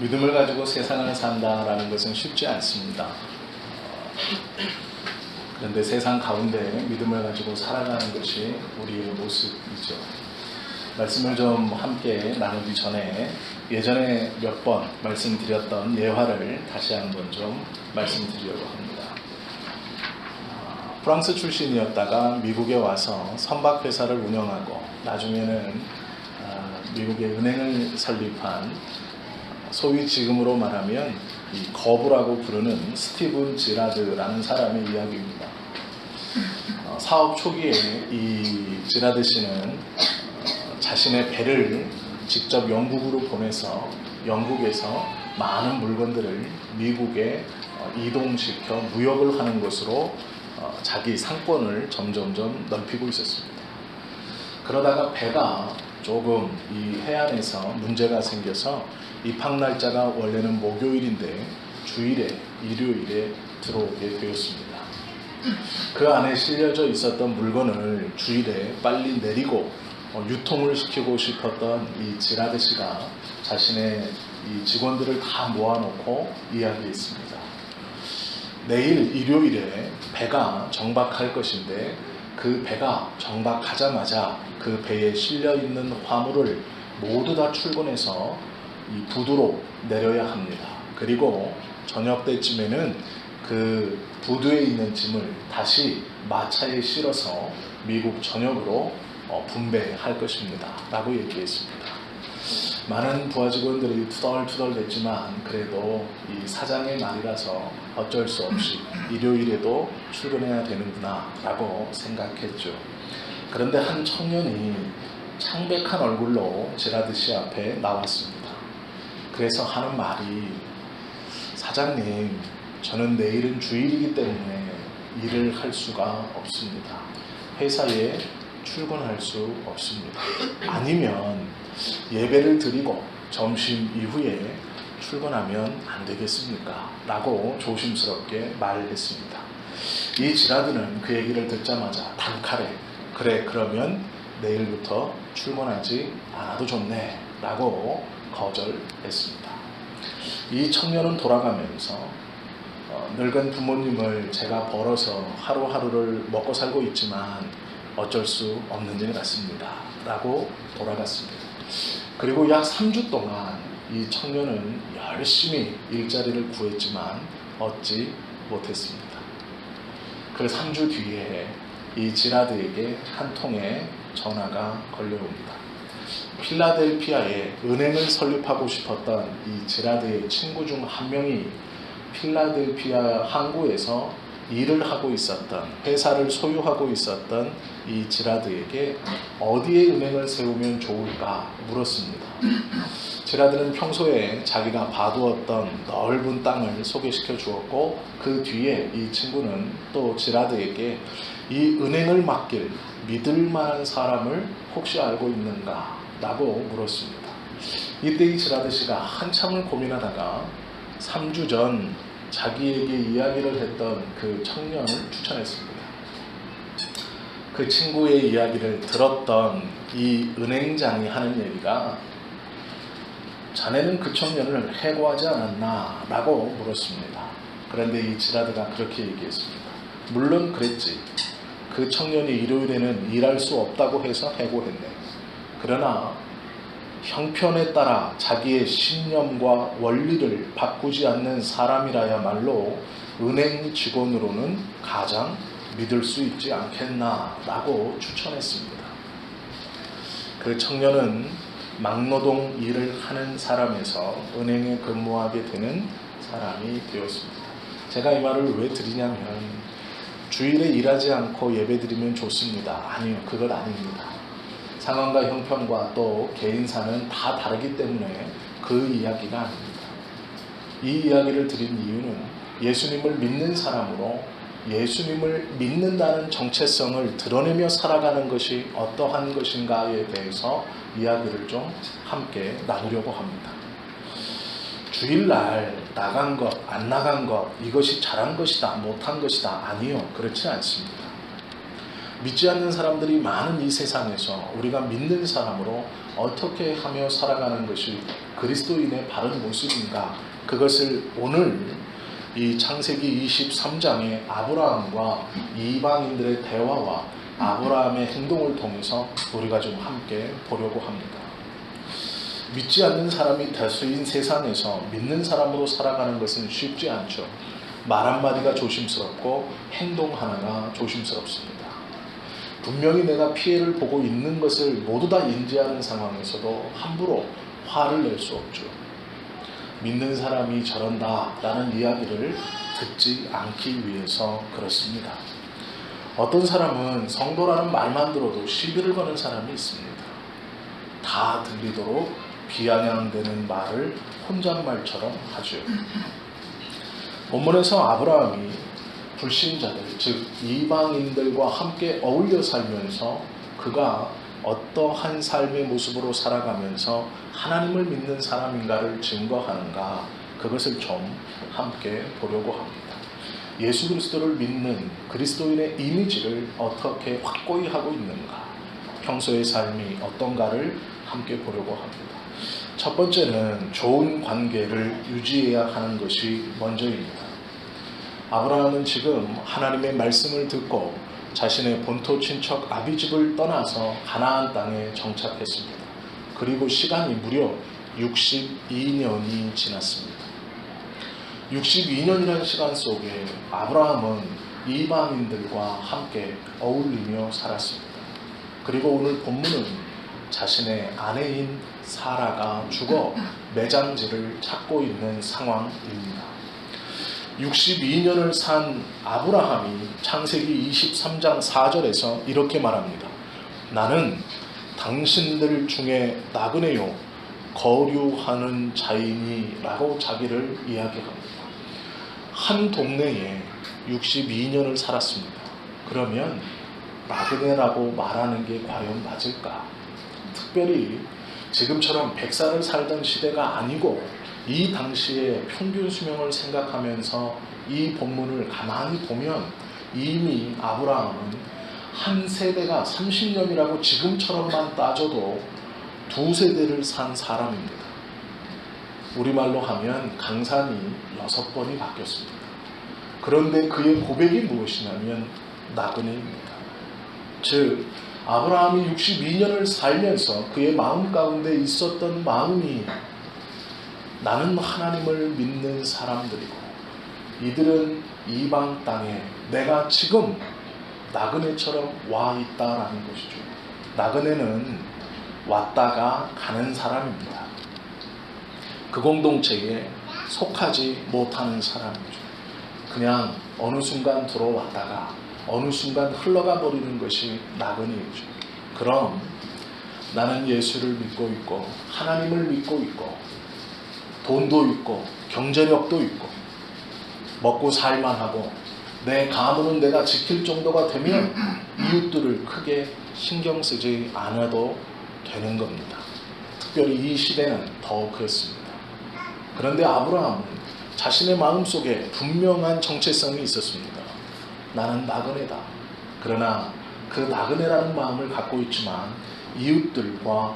믿음을 가지고 세상을 산다라는 것은 쉽지 않습니다. 그런데 세상 가운데 믿음을 가지고 살아가는 것이 우리의 모습이죠. 말씀을 좀 함께 나누기 전에 예전에 몇 번 말씀드렸던 예화를 다시 한번 좀 말씀드리려고 합니다. 프랑스 출신이었다가 미국에 와서 선박회사를 운영하고 나중에는 미국의 은행을 설립한 소위 지금으로 말하면 이 거부라고 부르는 스티븐 지라드라는 사람의 이야기입니다. 사업 초기에 이 지라드 씨는 자신의 배를 직접 영국으로 보내서 영국에서 많은 물건들을 미국에 이동시켜 무역을 하는 것으로 자기 상권을 점점점 넓히고 있었습니다. 그러다가 배가 조금 이 해안에서 문제가 생겨서 입항 날짜가 원래는 목요일인데 주일에 일요일에 들어오게 되었습니다. 그 안에 실려져 있었던 물건을 주일에 빨리 내리고 유통을 시키고 싶었던 이 지라드 씨가 자신의 이 직원들을 다 모아놓고 이야기했습니다. 내일 일요일에 배가 정박할 것인데 그 배가 정박하자마자 그 배에 실려 있는 화물을 모두 다 출근해서 이 부두로 내려야 합니다. 그리고 저녁 때쯤에는 그 부두에 있는 짐을 다시 마차에 실어서 미국 전역으로 분배할 것입니다. 라고 얘기했습니다. 많은 부하 직원들이 투덜투덜 됐지만 그래도 이 사장의 말이라서 어쩔 수 없이 일요일에도 출근해야 되는구나 라고 생각했죠. 그런데 한 청년이 창백한 얼굴로 지라드 씨 앞에 나왔습니다. 그래서 하는 말이, 사장님, 저는 내일은 주일이기 때문에 일을 할 수가 없습니다. 회사에 출근할 수 없습니다. 아니면 예배를 드리고 점심 이후에 출근하면 안 되겠습니까? 라고 조심스럽게 말했습니다. 이 지라드는 그 얘기를 듣자마자 단칼에 그래, 그러면 내일부터 출근하지 않아도 좋네 라고 거절했습니다. 이 청년은 돌아가면서 늙은 부모님을 제가 벌어서 하루하루를 먹고 살고 있지만 어쩔 수 없는 일 같습니다 라고 돌아갔습니다. 그리고 약 3주 동안 이 청년은 열심히 일자리를 구했지만 얻지 못했습니다. 그 3주 뒤에 이 지라드에게 한 통의 전화가 걸려옵니다. 필라델피아에 은행을 설립하고 싶었던 이 지라드의 친구 중 한 명이 필라델피아 항구에서 일을 하고 있었던, 회사를 소유하고 있었던 이 지라드에게 어디에 은행을 세우면 좋을까 물었습니다. 지라드는 평소에 자기가 봐두었던 넓은 땅을 소개시켜 주었고 그 뒤에 이 친구는 또 지라드에게 이 은행을 맡길 믿을 만한 사람을 혹시 알고 있는가 라고 물었습니다. 이때 이 지라드 씨가 한참을 고민하다가 3주 전 자기에게 이야기를 했던 그 청년을 추천했습니다. 그 친구의 이야기를 들었던 이 은행장이 하는 얘기가, 자네는 그 청년을 해고하지 않았나? 라고 물었습니다. 그런데 이 지라드가 그렇게 얘기했습니다. 물론 그랬지. 그 청년이 일요일에는 일할 수 없다고 해서 해고했네. 그러나 형편에 따라 자기의 신념과 원리를 바꾸지 않는 사람이라야말로 은행 직원으로는 가장 믿을 수 있지 않겠나 라고 추천했습니다. 그 청년은 막노동 일을 하는 사람에서 은행에 근무하게 되는 사람이 되었습니다. 제가 이 말을 왜 드리냐면, 주일에 일하지 않고 예배드리면 좋습니다. 아니요, 그것 아닙니다. 상황과 형편과 또 개인사는 다 다르기 때문에 그 이야기가 아닙니다. 이 이야기를 드린 이유는 예수님을 믿는 사람으로 예수님을 믿는다는 정체성을 드러내며 살아가는 것이 어떠한 것인가에 대해서 이야기를 좀 함께 나누려고 합니다. 주일날 나간 것, 안 나간 것, 이것이 잘한 것이다, 못한 것이다. 아니요, 그렇지 않습니다. 믿지 않는 사람들이 많은 이 세상에서 우리가 믿는 사람으로 어떻게 하며 살아가는 것이 그리스도인의 바른 모습인가, 그것을 오늘 이 창세기 23장의 아브라함과 이방인들의 대화와 아브라함의 행동을 통해서 우리가 좀 함께 보려고 합니다. 믿지 않는 사람이 다수인 세상에서 믿는 사람으로 살아가는 것은 쉽지 않죠. 말 한마디가 조심스럽고 행동 하나가 조심스럽습니다. 분명히 내가 피해를 보고 있는 것을 모두 다 인지하는 상황에서도 함부로 화를 낼 수 없죠. 믿는 사람이 저런다 라는 이야기를 듣지 않기 위해서 그렇습니다. 어떤 사람은 성도라는 말만 들어도 시비를 거는 사람이 있습니다. 다 들리도록 비아냥대는 말을 혼잣말처럼 하죠. 본문에서 아브라함이 불신자들, 즉 이방인들과 함께 어울려 살면서 그가 어떠한 삶의 모습으로 살아가면서 하나님을 믿는 사람인가를 증거하는가, 그것을 좀 함께 보려고 합니다. 예수 그리스도를 믿는 그리스도인의 이미지를 어떻게 확고히 하고 있는가, 평소의 삶이 어떤가를 함께 보려고 합니다. 첫 번째는 좋은 관계를 유지해야 하는 것이 먼저입니다. 아브라함은 지금 하나님의 말씀을 듣고 자신의 본토 친척 아비집을 떠나서 가나안 땅에 정착했습니다. 그리고 시간이 무려 62년이 지났습니다. 62년이라는 시간 속에 아브라함은 이방인들과 함께 어울리며 살았습니다. 그리고 오늘 본문은 자신의 아내인 사라가 죽어 매장지를 찾고 있는 상황입니다. 62년을 산 아브라함이 창세기 23장 4절에서 이렇게 말합니다. 나는 당신들 중에 나그네요 거류하는 자이니 라고 자기를 이야기합니다. 한 동네에 62년을 살았습니다. 그러면 나그네라고 말하는 게 과연 맞을까? 특별히 지금처럼 100살을 살던 시대가 아니고 이 당시의 평균 수명을 생각하면서 이 본문을 가만히 보면 이미 아브라함은 한 세대가 30년이라고 지금처럼만 따져도 두 세대를 산 사람입니다. 우리말로 하면 강산이 6번이 바뀌었습니다. 그런데 그의 고백이 무엇이냐면 나그네입니다. 즉 아브라함이 62년을 살면서 그의 마음 가운데 있었던 마음이 나는 하나님을 믿는 사람들이고 이들은 이방 땅에 내가 지금 나그네처럼 와 있다라는 것이죠. 나그네는 왔다가 가는 사람입니다. 그 공동체에 속하지 못하는 사람이죠. 그냥 어느 순간 들어왔다가 어느 순간 흘러가 버리는 것이 나그네이죠. 그럼 나는 예수를 믿고 있고 하나님을 믿고 있고 돈도 있고 경제력도 있고 먹고 살만하고 내 가문은 내가 지킬 정도가 되면 이웃들을 크게 신경 쓰지 않아도 되는 겁니다. 특별히 이 시대는 더 그렇습니다. 그런데 아브라함은 자신의 마음속에 분명한 정체성이 있었습니다. 나는 나그네다. 그러나 그 나그네라는 마음을 갖고 있지만 이웃들과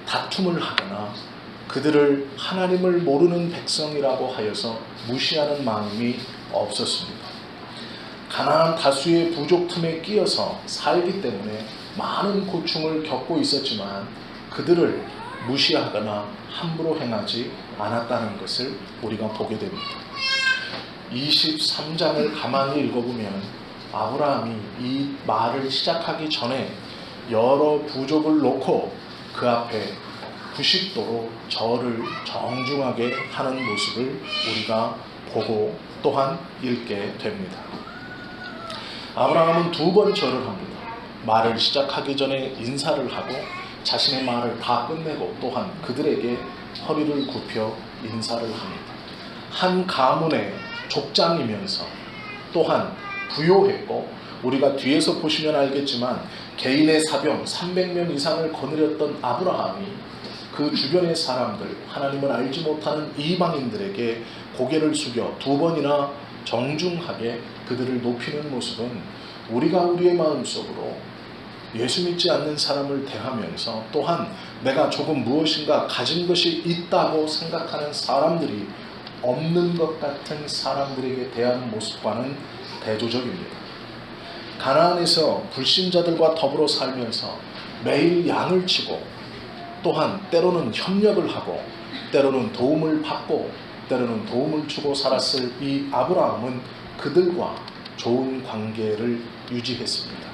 다툼을 하거나 그들을 하나님을 모르는 백성이라고 하여서 무시하는 마음이 없었습니다. 가난한 다수의 부족 틈에 끼어서 살기 때문에 많은 고충을 겪고 있었지만 그들을 무시하거나 함부로 행하지 않았다는 것을 우리가 보게 됩니다. 23장을 가만히 읽어보면 아브라함이 이 말을 시작하기 전에 여러 부족을 놓고 그 앞에 90도로 절을 정중하게 하는 모습을 우리가 보고 또한 읽게 됩니다. 아브라함은 2번 절을 합니다. 말을 시작하기 전에 인사를 하고 자신의 말을 다 끝내고 또한 그들에게 허리를 굽혀 인사를 합니다. 한 가문의 족장이면서 또한 부요했고 우리가 뒤에서 보시면 알겠지만 개인의 사병 300명 이상을 거느렸던 아브라함이 그 주변의 사람들, 하나님을 알지 못하는 이방인들에게 고개를 숙여 2번이나 정중하게 그들을 높이는 모습은 우리가 우리의 마음속으로 예수 믿지 않는 사람을 대하면서 또한 내가 조금 무엇인가 가진 것이 있다고 생각하는 사람들이 없는 것 같은 사람들에게 대한 모습과는 대조적입니다. 가나안에서 불신자들과 더불어 살면서 매일 양을 치고 또한 때로는 협력을 하고 때로는 도움을 받고 때로는 도움을 주고 살았을 이 아브라함은 그들과 좋은 관계를 유지했습니다.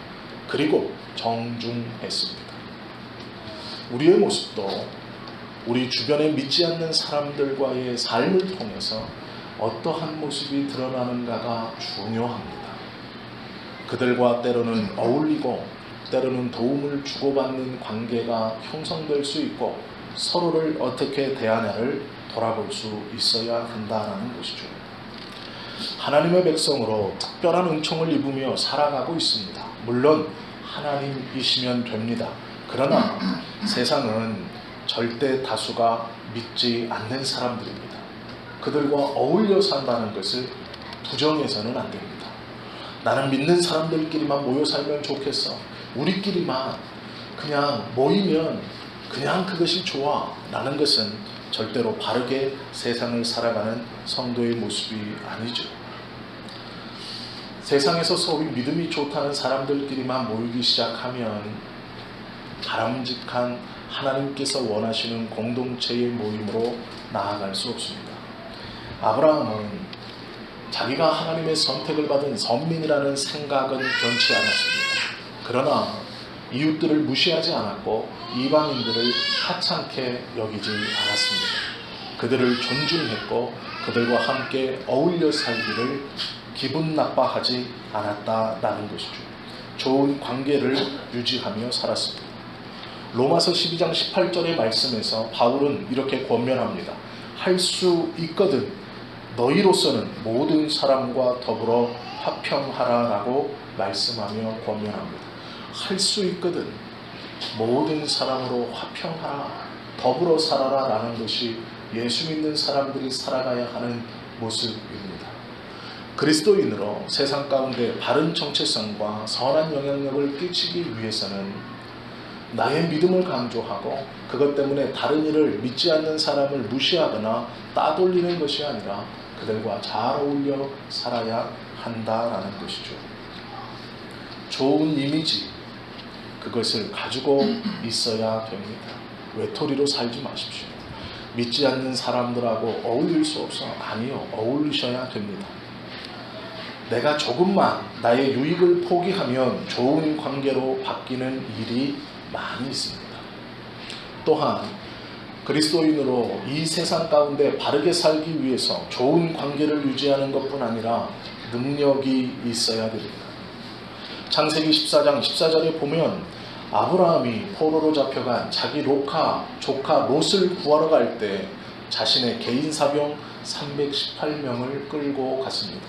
그리고 정중했습니다. 우리의 모습도 우리 주변에 믿지 않는 사람들과의 삶을 통해서 어떠한 모습이 드러나는가가 중요합니다. 그들과 때로는 어울리고 때로는 도움을 주고받는 관계가 형성될 수 있고 서로를 어떻게 대하냐를 돌아볼 수 있어야 한다는 것이죠. 하나님의 백성으로 특별한 은총을 입으며 살아가고 있습니다. 물론 하나님이시면 됩니다. 그러나 세상은 절대 다수가 믿지 않는 사람들입니다. 그들과 어울려 산다는 것을 부정해서는 안 됩니다. 나는 믿는 사람들끼리만 모여 살면 좋겠어. 우리끼리만 그냥 모이면 그냥 그것이 좋아. 라는 것은 절대로 바르게 세상을 살아가는 성도의 모습이 아니죠. 세상에서 소위 믿음이 좋다는 사람들끼리만 모이기 시작하면 바람직한 하나님께서 원하시는 공동체의 모임으로 나아갈 수 없습니다. 아브라함은 자기가 하나님의 선택을 받은 선민이라는 생각은 변치 않았습니다. 그러나 이웃들을 무시하지 않았고 이방인들을 하찮게 여기지 않았습니다. 그들을 존중했고 그들과 함께 어울려 살기를 기분 나빠하지 않았다라는 것이죠. 좋은 관계를 유지하며 살았습니다. 로마서 12장 18절의 말씀에서 바울은 이렇게 권면합니다. 할 수 있거든 너희로서는 모든 사람과 더불어 화평하라라고 말씀하며 권면합니다. 할 수 있거든 모든 사람으로 화평하라, 더불어 살아라 라는 것이 예수 믿는 사람들이 살아가야 하는 모습입니다. 그리스도인으로 세상 가운데 바른 정체성과 선한 영향력을 끼치기 위해서는 나의 믿음을 강조하고 그것 때문에 다른 이를 믿지 않는 사람을 무시하거나 따돌리는 것이 아니라 그들과 잘 어울려 살아야 한다라는 것이죠. 좋은 이미지, 그것을 가지고 있어야 됩니다. 외톨이로 살지 마십시오. 믿지 않는 사람들하고 어울릴 수 없어. 아니요, 어울리셔야 됩니다. 내가 조금만 나의 유익을 포기하면 좋은 관계로 바뀌는 일이 많이 있습니다. 또한 그리스도인으로 이 세상 가운데 바르게 살기 위해서 좋은 관계를 유지하는 것뿐 아니라 능력이 있어야 됩니다. 창세기 14장 14절에 보면 아브라함이 포로로 잡혀간 자기 조카 롯을 구하러 갈 때 자신의 개인 사병 318명을 끌고 갔습니다.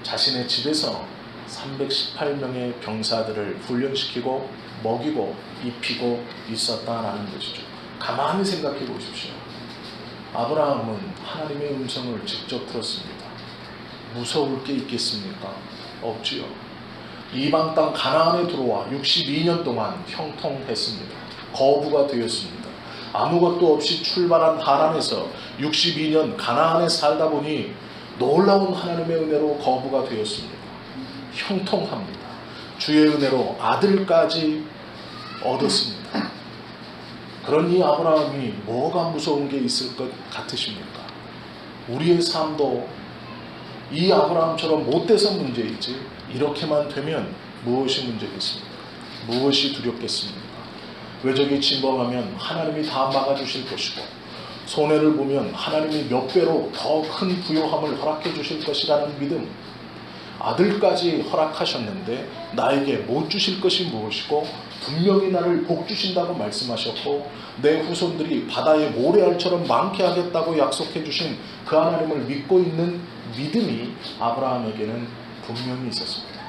자신의 집에서 318명의 병사들을 훈련시키고 먹이고 입히고 있었다라는 것이죠. 가만히 생각해 보십시오. 아브라함은 하나님의 음성을 직접 들었습니다. 무서울 게 있겠습니까? 없지요. 이방 땅 가나안에 들어와 62년 동안 형통했습니다. 거부가 되었습니다. 아무것도 없이 출발한 하란에서 62년 가나안에 살다 보니 놀라운 하나님의 은혜로 거부가 되었습니다. 형통합니다. 주의 은혜로 아들까지 얻었습니다. 그러니 아브라함이 뭐가 무서운 게 있을 것 같으십니까? 우리의 삶도 이 아브라함처럼 못돼서 문제이지 이렇게만 되면 무엇이 문제겠습니까? 무엇이 두렵겠습니까? 외적이 침범하면 하나님이 다 막아주실 것이고 손해를 보면 하나님이 몇 배로 더 큰 부요함을 허락해 주실 것이라는 믿음, 아들까지 허락하셨는데 나에게 못 주실 것이 무엇이고 분명히 나를 복 주신다고 말씀하셨고 내 후손들이 바다의 모래알처럼 많게 하겠다고 약속해 주신 그 하나님을 믿고 있는 믿음이 아브라함에게는 분명히 있었습니다.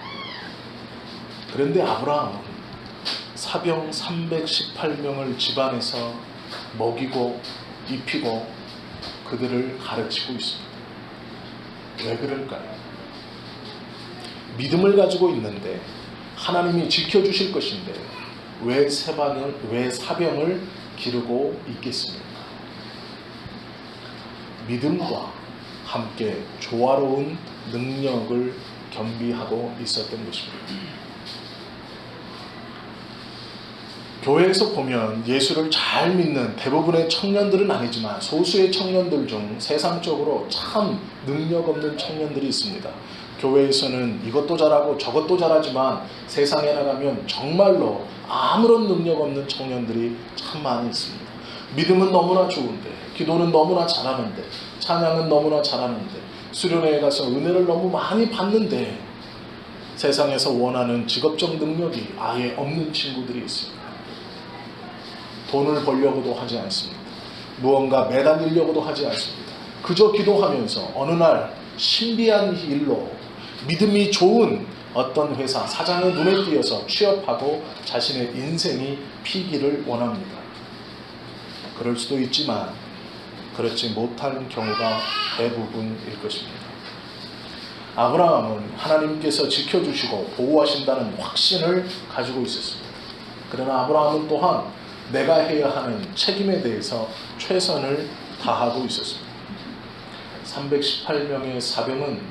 그런데 아브라함은 사병 318명을 집안에서 먹이고 입히고 그들을 가르치고 있습니다. 왜 그럴까요? 믿음을 가지고 있는데 하나님이 지켜주실 것인데 왜 사병을 기르고 있겠습니까? 믿음과 함께 조화로운 능력을 겸비하고 있었던 것입니다. 교회에서 보면 예수를 잘 믿는 대부분의 청년들은 아니지만 소수의 청년들 중 세상적으로 참 능력 없는 청년들이 있습니다. 교회에서는 이것도 잘하고 저것도 잘하지만 세상에 나가면 정말로 아무런 능력 없는 청년들이 참 많이 있습니다. 믿음은 너무나 좋은데, 기도는 너무나 잘하는데, 찬양은 너무나 잘하는데, 수련회에 가서 은혜를 너무 많이 받는데 세상에서 원하는 직업적 능력이 아예 없는 친구들이 있습니다. 돈을 벌려고도 하지 않습니다. 무언가 매달리려고도 하지 않습니다. 그저 기도하면서 어느 날 신비한 일로 믿음이 좋은 어떤 회사 사장의 눈에 띄어서 취업하고 자신의 인생이 피기를 원합니다. 그럴 수도 있지만 그렇지 못한 경우가 대부분일 것입니다. 아브라함은 하나님께서 지켜주시고 보호하신다는 확신을 가지고 있었습니다. 그러나 아브라함은 또한 내가 해야 하는 책임에 대해서 최선을 다하고 있었습니다. 318명의 사병은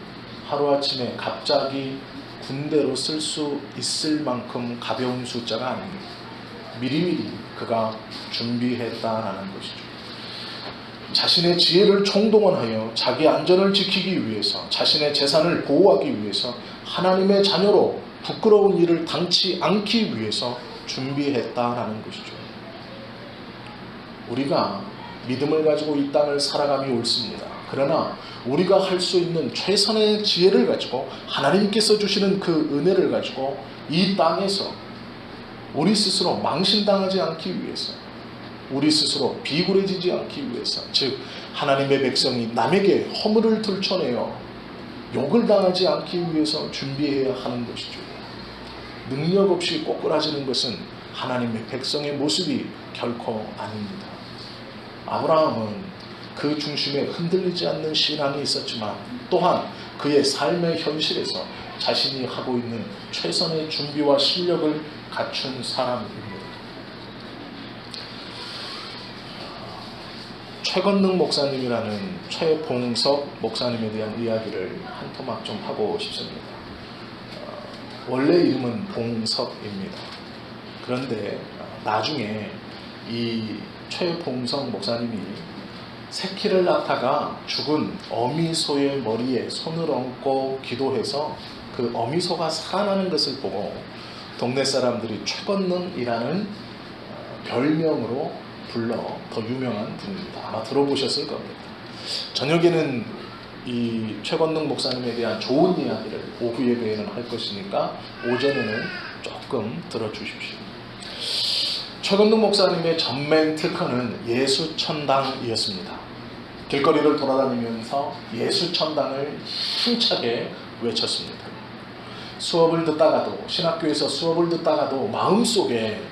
하루아침에 갑자기 군대로 쓸 수 있을 만큼 가벼운 숫자가 아닙니다. 미리미리 그가 준비했다라는 것이죠. 자신의 지혜를 총동원하여 자기 안전을 지키기 위해서, 자신의 재산을 보호하기 위해서, 하나님의 자녀로 부끄러운 일을 당치 않기 위해서 준비했다라는 것이죠. 우리가 믿음을 가지고 이 땅을 살아감이 옳습니다. 그러나 우리가 할 수 있는 최선의 지혜를 가지고 하나님께서 주시는 그 은혜를 가지고 이 땅에서 우리 스스로 망신당하지 않기 위해서, 우리 스스로 비굴해지지 않기 위해서, 즉 하나님의 백성이 남에게 허물을 들춰내어 욕을 당하지 않기 위해서 준비해야 하는 것이죠. 능력 없이 꼬꾸라지는 것은 하나님의 백성의 모습이 결코 아닙니다. 아브라함은 그 중심에 흔들리지 않는 신앙이 있었지만 또한 그의 삶의 현실에서 자신이 하고 있는 최선의 준비와 실력을 갖춘 사람입니다. 최건능 목사님이라는 최봉석 목사님에 대한 이야기를 한 토막 좀 하고 싶습니다. 원래 이름은 봉석입니다. 그런데 나중에 이 최봉석 목사님이 새끼를 낳다가 죽은 어미소의 머리에 손을 얹고 기도해서 그 어미소가 살아나는 것을 보고 동네 사람들이 최건능이라는 별명으로 불러 더 유명한 분입니다. 아마 들어보셨을 겁니다. 저녁에는 이 최건능 목사님에 대한 좋은 이야기를 오후 예배에는 할 것이니까 오전에는 조금 들어주십시오. 최건능 목사님의 전맨 특허는 예수천당이었습니다. 길거리를 돌아다니면서 예수천당을 힘차게 외쳤습니다. 수업을 듣다가도, 신학교에서 수업을 듣다가도 마음속에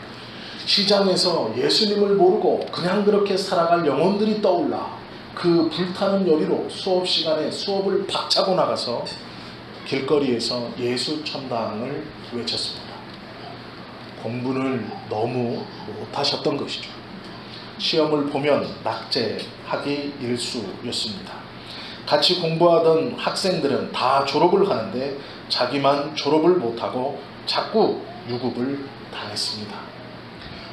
시장에서 예수님을 모르고 그냥 그렇게 살아갈 영혼들이 떠올라 그 불타는 열의로 수업 시간에 수업을 박차고 나가서 길거리에서 예수천당을 외쳤습니다. 공부를 너무 못하셨던 것이죠. 시험을 보면 낙제하기 일쑤였습니다. 같이 공부하던 학생들은 다 졸업을 하는데 자기만 졸업을 못하고 자꾸 유급을 당했습니다.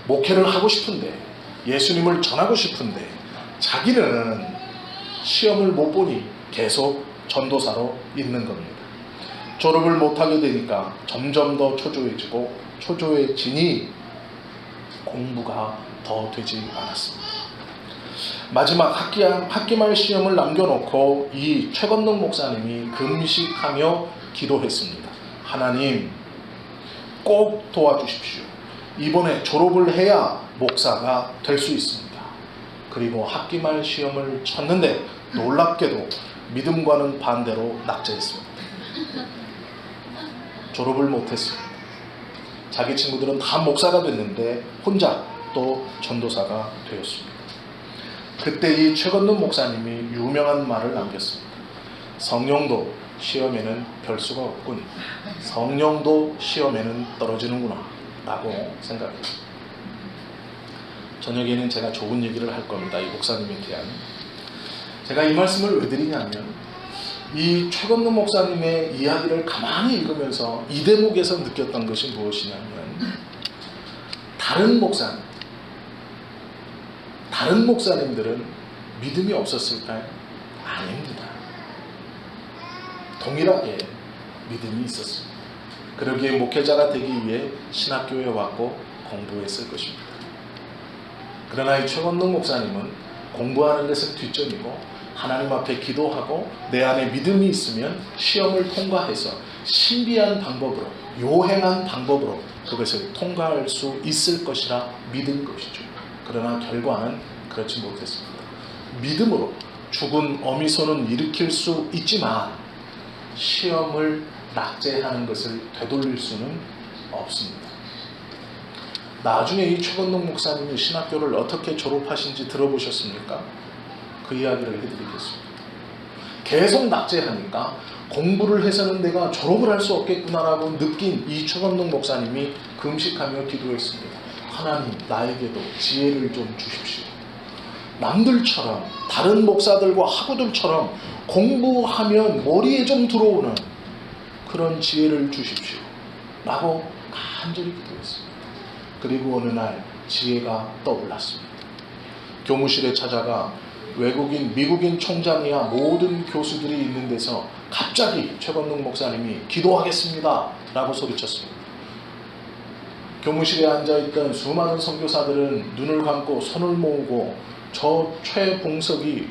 목회를 하고 싶은데, 예수님을 전하고 싶은데 자기는 시험을 못 보니 계속 전도사로 있는 겁니다. 졸업을 못하게 되니까 점점 더 초조해지고 초조해지니 공부가 더 되지 않았습니다. 마지막 학기말 시험을 남겨놓고 이 최건능 목사님이 금식하며 기도했습니다. 하나님, 꼭 도와주십시오. 이번에 졸업을 해야 목사가 될 수 있습니다. 그리고 학기말 시험을 쳤는데 놀랍게도 믿음과는 반대로 낙제했습니다. 졸업을 못했습니다. 자기 친구들은 다 목사가 됐는데 혼자 또 전도사가 되었습니다. 그때 이 최건능 목사님이 유명한 말을 남겼습니다. 성령도 시험에는 별 수가 없군. 성령도 시험에는 떨어지는구나 라고 생각했습니다. 저녁에는 제가 좋은 얘기를 할 겁니다. 이 목사님에 대한. 제가 이 말씀을 왜 드리냐면 이 최건능 목사님의 이야기를 가만히 읽으면서 이 대목에서 느꼈던 것이 무엇이냐면 다른 목사님들은 믿음이 없었을까요? 아닙니다. 동일하게 믿음이 있었습니다. 그러기에 목회자가 되기 위해 신학교에 왔고 공부했을 것입니다. 그러나 이 최건능 목사님은 공부하는 것은 뒷전이고 하나님 앞에 기도하고 내 안에 믿음이 있으면 시험을 통과해서 신비한 방법으로, 요행한 방법으로 그것을 통과할 수 있을 것이라 믿은 것이죠. 그러나 결과는 그렇지 못했습니다. 믿음으로 죽은 어미손은 일으킬 수 있지만 시험을 낙제하는 것을 되돌릴 수는 없습니다. 나중에 이 최건능 목사님이 신학교를 어떻게 졸업하신지 들어보셨습니까? 그 이야기를 해드리겠습니다. 계속 낙제하니까 공부를 해서는 내가 졸업을 할 수 없겠구나라고 느낀 이 최건능 목사님이 금식하며 기도했습니다. 하나님, 나에게도 지혜를 좀 주십시오. 남들처럼, 다른 목사들과 학우들처럼 공부하면 머리에 좀 들어오는 그런 지혜를 주십시오 라고 간절히 기도했습니다. 그리고 어느 날 지혜가 떠올랐습니다. 교무실에 찾아가 외국인, 미국인 총장이야 모든 교수들이 있는 데서 갑자기 최건능 목사님이 기도하겠습니다 라고 소리쳤습니다. 교무실에 앉아있던 수많은 선교사들은 눈을 감고 손을 모으고 저 최봉석이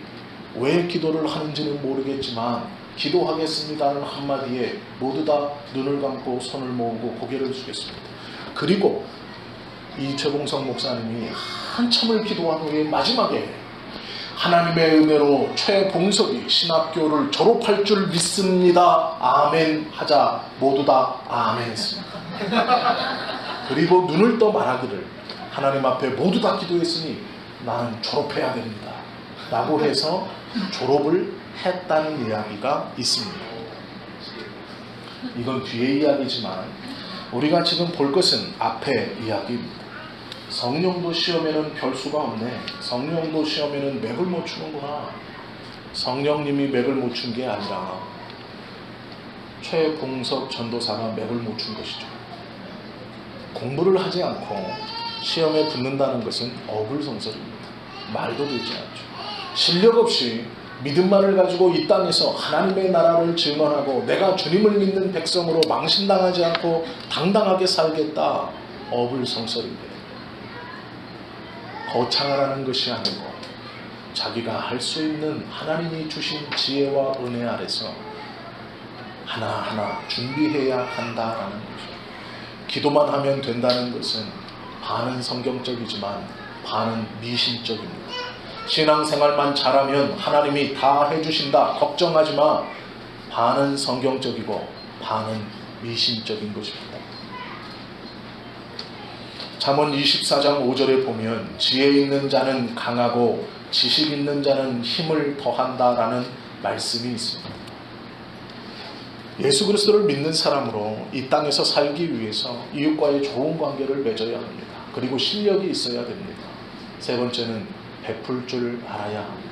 왜 기도를 하는지는 모르겠지만 기도하겠습니다는 한마디에 모두 다 눈을 감고 손을 모으고 고개를 숙였습니다. 그리고 이 최봉석 목사님이 한참을 기도한 후에 마지막에 하나님의 은혜로 최봉석이 신학교를 졸업할 줄 믿습니다. 아멘 하자 모두 다 아멘 했습니다. 그리고 눈을 떠 말하기를 하나님 앞에 모두 다 기도했으니 나는 졸업해야 됩니다 라고 해서 졸업을 했다는 이야기가 있습니다. 이건 뒤의 이야기지만 우리가 지금 볼 것은 앞의 이야기입니다. 성령도 시험에는 별 수가 없네. 성령도 시험에는 맥을 못 추는구나. 성령님이 맥을 못 춘 게 아니라 최봉석 전도사가 맥을 못 춘 것이죠. 공부를 하지 않고 시험에 붙는다는 것은 어불성설입니다. 말도 되지 않죠. 실력 없이 믿음만을 가지고 이 땅에서 하나님의 나라를 증언하고 내가 주님을 믿는 백성으로 망신당하지 않고 당당하게 살겠다. 어불성설입니다. 거창하라는 것이 아니고 자기가 할 수 있는 하나님이 주신 지혜와 은혜 아래서 하나하나 준비해야 한다라는 것이죠. 기도만 하면 된다는 것은 반은 성경적이지만 반은 미신적입니다. 신앙생활만 잘하면 하나님이 다 해주신다. 걱정하지 마. 반은 성경적이고 반은 미신적인 것입니다. 잠언 24장 5절에 보면 지혜 있는 자는 강하고 지식 있는 자는 힘을 더한다라는 말씀이 있습니다. 예수 그리스도를 믿는 사람으로 이 땅에서 살기 위해서 이웃과의 좋은 관계를 맺어야 합니다. 그리고 실력이 있어야 됩니다. 세 번째는 베풀 줄 알아야 합니다.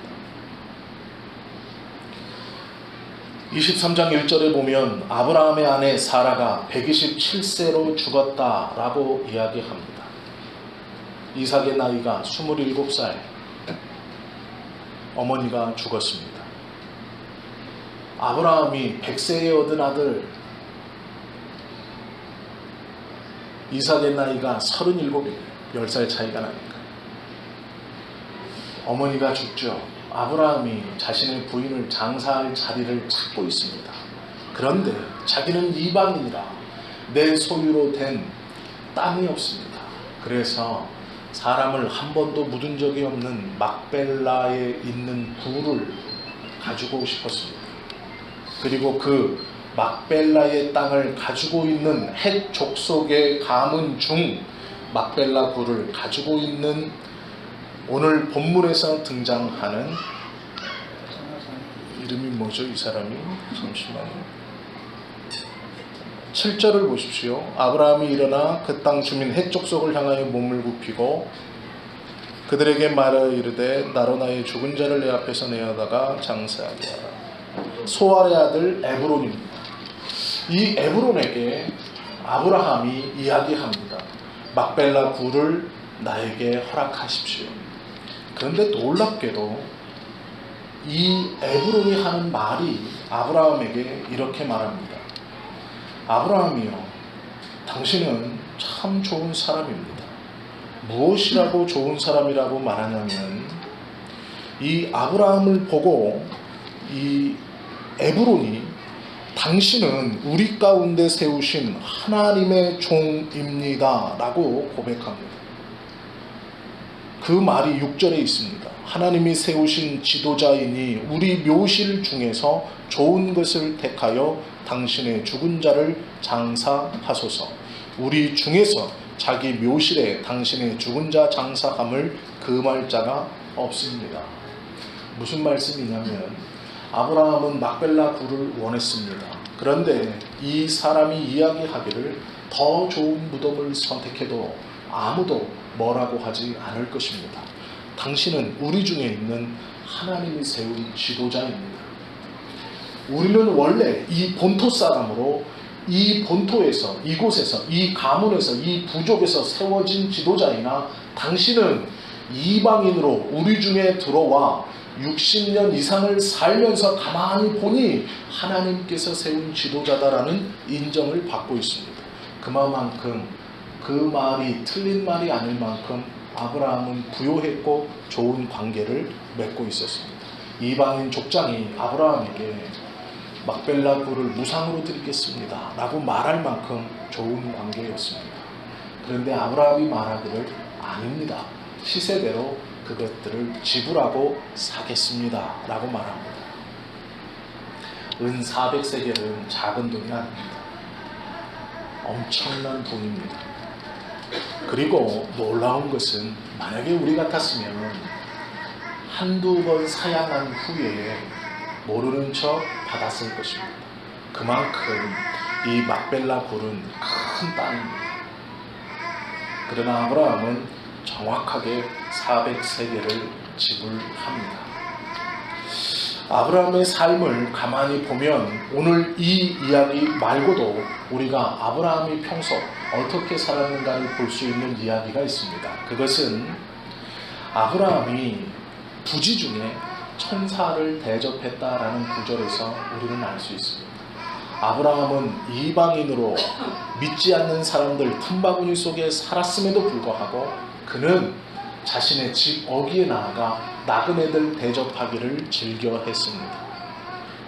23장 1절에 보면 아브라함의 아내 사라가 127세로 죽었다라고 이야기합니다. 이삭의 나이가 27살, 어머니가 죽었습니다. 아브라함이 100세에 얻은 아들 이삭의 나이가 37이에요. 10살 차이가 나니까. 어머니가 죽죠. 아브라함이 자신의 부인을 장사할 자리를 찾고 있습니다. 그런데 자기는 이방인이라 내 소유로 된 땅이 없습니다. 그래서 사람을 한 번도 묻은 적이 없는 막벨라에 있는 굴을 가지고 싶었습니다. 그리고 그 막벨라의 땅을 가지고 있는 헷 족속의 가문 중 막벨라 굴을 가지고 있는 오늘 본문에서 등장하는 이름이 뭐죠? 이 사람이? 잠시만요. 7절을 보십시오. 아브라함이 일어나 그 땅 주민 헷 족속을 향하여 몸을 굽히고 그들에게 말하여 이르되 나로 나의 죽은 자를 내 앞에서 내어다가 장사하게 하라. 소알의 아들 에브론입니다. 이 에브론에게 아브라함이 이야기합니다. 막벨라 굴을 나에게 허락하십시오. 그런데 놀랍게도 이 에브론이 하는 말이 아브라함에게 이렇게 말합니다. 아브라함이요, 당신은 참 좋은 사람입니다. 무엇이라고 좋은 사람이라고 말하냐면 이 아브라함을 보고 이 에브론이 당신은 우리 가운데 세우신 하나님의 종입니다 라고 고백합니다. 그 말이 6절에 있습니다. 하나님이 세우신 지도자이니 우리 묘실 중에서 좋은 것을 택하여 당신의 죽은 자를 장사하소서. 우리 중에서 자기 묘실에 당신의 죽은 자 장사함을 금할 자가 없습니다. 무슨 말씀이냐면 아브라함은 막벨라 굴을 원했습니다. 그런데 이 사람이 이야기하기를 더 좋은 무덤을 선택해도 아무도 뭐라고 하지 않을 것입니다. 당신은 우리 중에 있는 하나님이 세운 지도자입니다. 우리는 원래 이 본토 사람으로 이 본토에서, 이곳에서, 이 가문에서, 이 부족에서 세워진 지도자이나 당신은 이방인으로 우리 중에 들어와 60년 이상을 살면서 가만히 보니 하나님께서 세운 지도자다라는 인정을 받고 있습니다. 그만큼 그 말이 틀린 말이 아닐 만큼 아브라함은 부요했고 좋은 관계를 맺고 있었습니다. 이방인 족장이 아브라함에게 막벨라 굴을 무상으로 드리겠습니다 라고 말할 만큼 좋은 관계였습니다. 그런데 아브라함이 말하기를 아닙니다. 시세대로 그것들을 지불하고 사겠습니다 라고 말합니다. 은 400세겔은 작은 돈이 아닙니다. 엄청난 돈입니다. 그리고 놀라운 것은 만약에 우리 같았으면 한두 번 사양한 후에 모르는 척 받았을 것입니다. 그만큼 이 막벨라 굴은 큰 땅입니다. 그러나 아브라함은 정확하게 400세겔을 지불합니다. 아브라함의 삶을 가만히 보면 오늘 이 이야기 말고도 우리가 아브라함이 평소 어떻게 살았는가를 볼 수 있는 이야기가 있습니다. 그것은 아브라함이 부지 중에 천사를 대접했다라는 구절에서 우리는 알 수 있습니다. 아브라함은 이방인으로 믿지 않는 사람들 틈바구니 속에 살았음에도 불구하고 그는 자신의 집 어귀에 나아가 나그네들 대접하기를 즐겨 했습니다.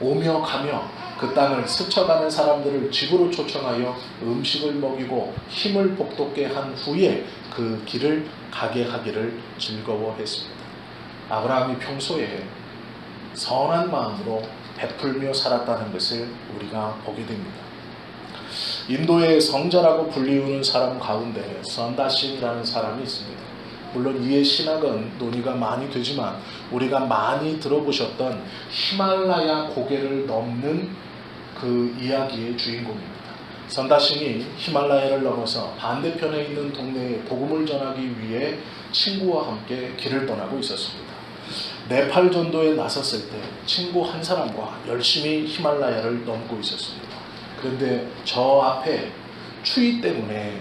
오며 가며 그 땅을 스쳐가는 사람들을 집으로 초청하여 음식을 먹이고 힘을 복돋게 한 후에 그 길을 가게 하기를 즐거워했습니다. 아브라함이 평소에 선한 마음으로 베풀며 살았다는 것을 우리가 보게 됩니다. 인도의 성자라고 불리우는 사람 가운데 선다신이라는 사람이 있습니다. 물론 이의 신학은 논의가 많이 되지만 우리가 많이 들어보셨던 히말라야 고개를 넘는 그 이야기의 주인공입니다. 선다신이 히말라야를 넘어서 반대편에 있는 동네에 복음을 전하기 위해 친구와 함께 길을 떠나고 있었습니다. 네팔 전도에 나섰을 때 친구 한 사람과 열심히 히말라야를 넘고 있었습니다. 그런데 저 앞에 추위 때문에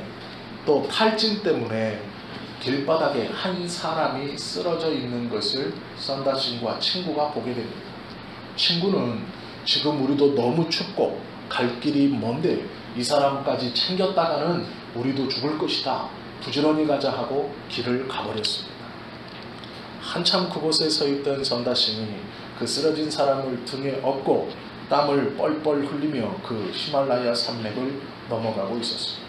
또 탈진 때문에 길바닥에 한 사람이 쓰러져 있는 것을 선다신과 친구가 보게 됩니다. 친구는 지금 우리도 너무 춥고 갈 길이 먼데 이 사람까지 챙겼다가는 우리도 죽을 것이다. 부지런히 가자 하고 길을 가버렸습니다. 한참 그곳에 서 있던 선다신이 그 쓰러진 사람을 등에 업고 땀을 뻘뻘 흘리며 그 히말라야 산맥을 넘어가고 있었습니다.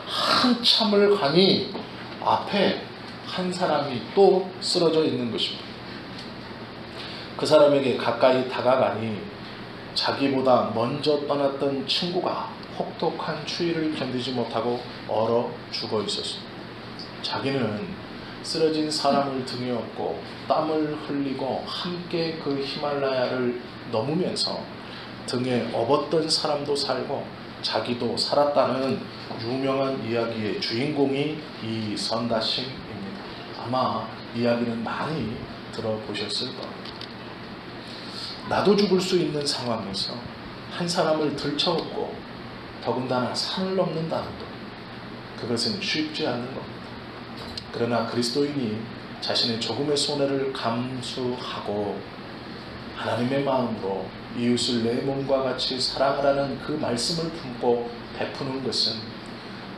한참을 가니 앞에 한 사람이 또 쓰러져 있는 것입니다. 그 사람에게 가까이 다가가니 자기보다 먼저 떠났던 친구가 혹독한 추위를 견디지 못하고 얼어 죽어 있었습니다. 자기는 쓰러진 사람을 등에 업고 땀을 흘리고 함께 그 히말라야를 넘으면서 등에 업었던 사람도 살고 자기도 살았다는 유명한 이야기의 주인공이 이 선다심입니다. 아마 이야기는 많이 들어보셨을 겁니다. 나도 죽을 수 있는 상황에서 한 사람을 들쳐업고 더군다나 산을 넘는다는 것, 그것은 쉽지 않는 겁니다. 그러나 그리스도인이 자신의 조금의 손해를 감수하고 하나님의 마음으로 이웃을 내 몸과 같이 사랑하라는 그 말씀을 품고 베푸는 것은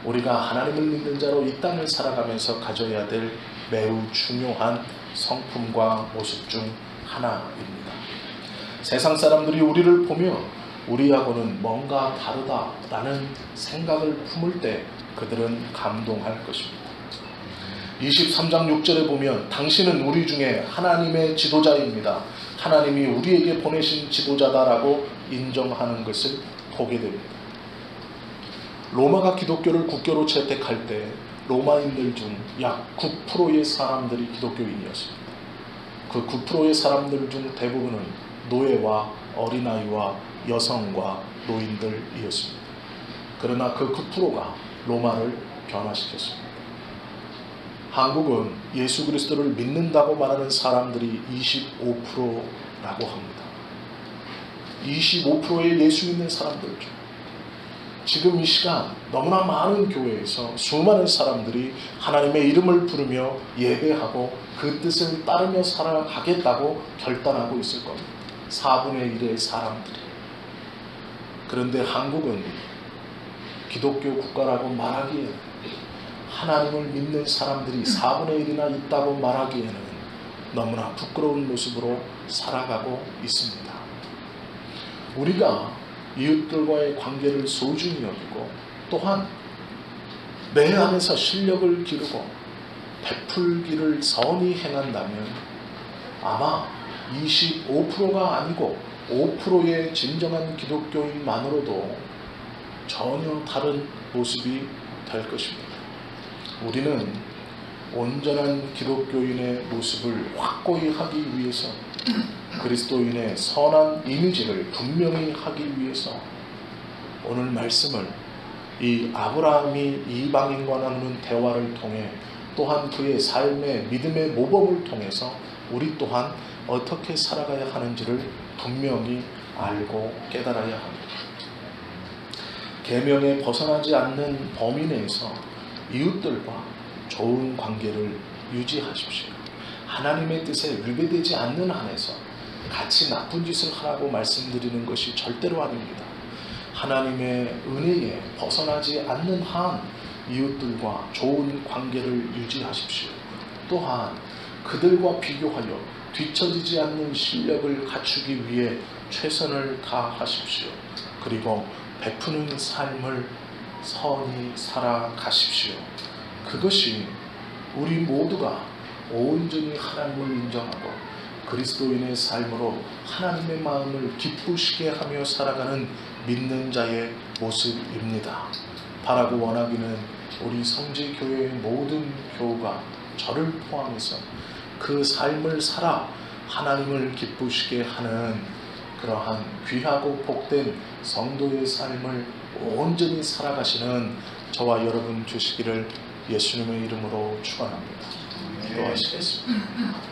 우리가 하나님을 믿는 자로 이 땅을 살아가면서 가져야 될 매우 중요한 성품과 모습 중 하나입니다. 세상 사람들이 우리를 보며 우리하고는 뭔가 다르다라는 생각을 품을 때 그들은 감동할 것입니다. 23장 6절에 보면 당신은 우리 중에 하나님의 지도자입니다. 하나님이 우리에게 보내신 지도자다라고 인정하는 것을 보게 됩니다. 로마가 기독교를 국교로 채택할 때 로마인들 중 약 9%의 사람들이 기독교인이었습니다. 그 9%의 사람들 중 대부분은 노예와 어린아이와 여성과 노인들이었습니다. 그러나 그 9%가 로마를 변화시켰습니다. 한국은 예수 그리스도를 믿는다고 말하는 사람들이 25%라고 합니다. 25%의 예수 믿는 사람들 중 지금 이 시간 너무나 많은 교회에서 수많은 사람들이 하나님의 이름을 부르며 예배하고 그 뜻을 따르며 살아가겠다고 결단하고 있을 겁니다. 4분의 1의 사람들이. 그런데 한국은 기독교 국가라고 말하기에는, 하나님을 믿는 사람들이 4분의 1이나 있다고 말하기에는 너무나 부끄러운 모습으로 살아가고 있습니다. 우리가 이웃들과의 관계를 소중히 여기고 또한 내 안에서 실력을 기르고 베풀기를 선히 행한다면 아마 25%가 아니고 5%의 진정한 기독교인만으로도 전혀 다른 모습이 될 것입니다. 우리는 온전한 기독교인의 모습을 확고히 하기 위해서, 그리스도인의 선한 이미지를 분명히 하기 위해서 오늘 말씀을 이 아브라함이 이방인과 나누는 대화를 통해 또한 그의 삶의 믿음의 모범을 통해서 우리 또한 어떻게 살아가야 하는지를 분명히 알고 깨달아야 합니다. 계명에 벗어나지 않는 범위 내에서 이웃들과 좋은 관계를 유지하십시오. 하나님의 뜻에 위배되지 않는 한에서 같이 나쁜 짓을 하라고 말씀드리는 것이 절대로 아닙니다. 하나님의 은혜에 벗어나지 않는 한 이웃들과 좋은 관계를 유지하십시오. 또한 그들과 비교하여 뒤처지지 않는 실력을 갖추기 위해 최선을 다하십시오. 그리고 베푸는 삶을 선히 살아가십시오. 그것이 우리 모두가 온전히 하나님을 인정하고 그리스도인의 삶으로 하나님의 마음을 기쁘시게 하며 살아가는 믿는 자의 모습입니다. 바라고 원하기는 우리 성지교회의 모든 교우가 저를 포함해서 그 삶을 살아 하나님을 기쁘시게 하는 그러한 귀하고 복된 성도의 삶을 온전히 살아가시는 저와 여러분 주시기를 예수님의 이름으로 축원합니다. 기도하시겠습니다.